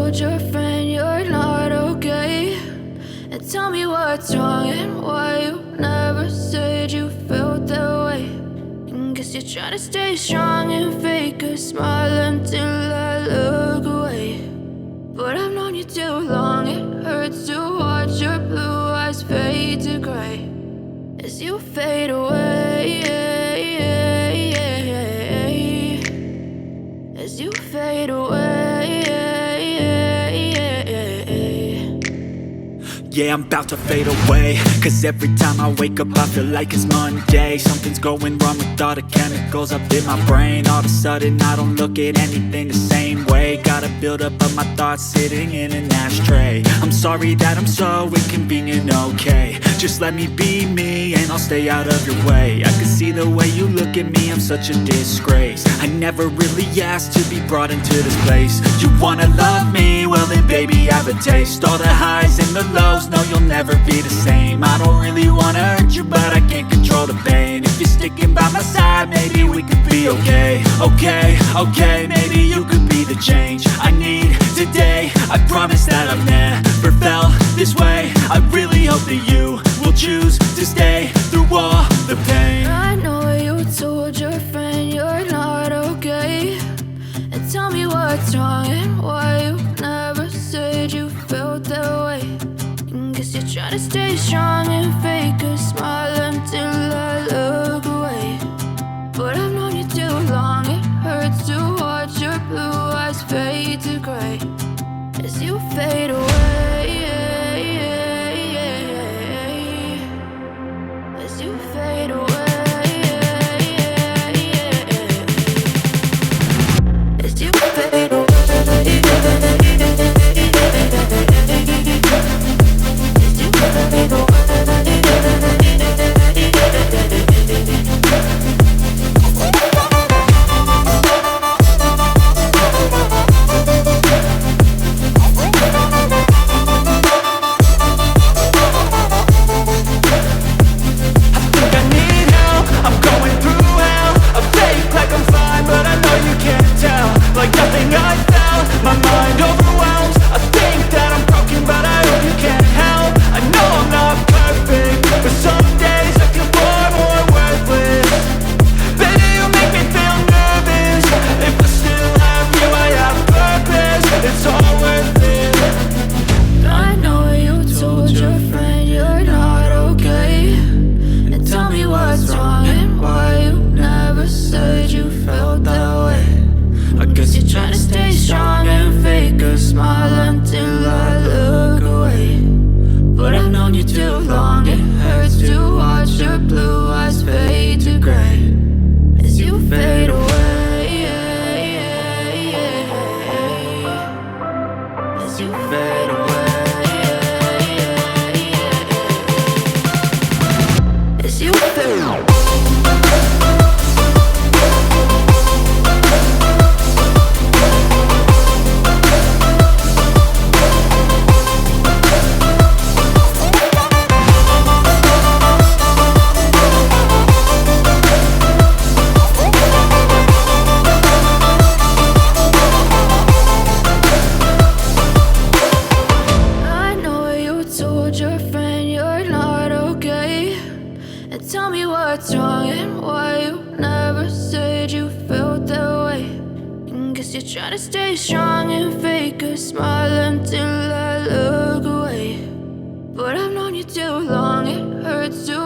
told your friend you're not okay? And tell me what's wrong and why you never said you felt that way. And guess you're trying to stay strong and fake a smile until I look away. But I've known you too long, it hurts to watch your blue eyes fade to gray as you fade away, as you fade away. Yeah, I'm about to fade away, cause every time I wake up I feel like it's Monday. Something's going wrong with all the chemicals up in my brain. All of a sudden I don't look at anything the same way. Got a buildup of my thoughts sitting in an ashtray. I'm sorry that I'm so inconvenient, okay? Just let me be me and I'll stay out of your way. I can see the way you look at me, I'm such a disgrace. I never really asked to be brought into this place. You wanna love me? Well then baby, have a taste. All the highs and the lows, no, you'll never be the same. I don't really wanna hurt you, but I can't control the pain. If you're sticking by my side, maybe we could be okay. Okay, maybe you could be the change I need today. I promise that I've never felt this way. I really hope that you will choose to stay through all the pain. I know you told your friend you're not okay. And tell me what's wrong and why you never said you felt that way. Guess you're trying to stay strong and fake a smile until I look away. But I've known you too long, it hurts to watch your blue eyes fade to gray as you fade away, as you fade away, as you fade away. Tell me what's wrong and why you never said you felt that way. And guess you're trying to stay strong and fake a smile until I look away. But I've known you too long, it hurts to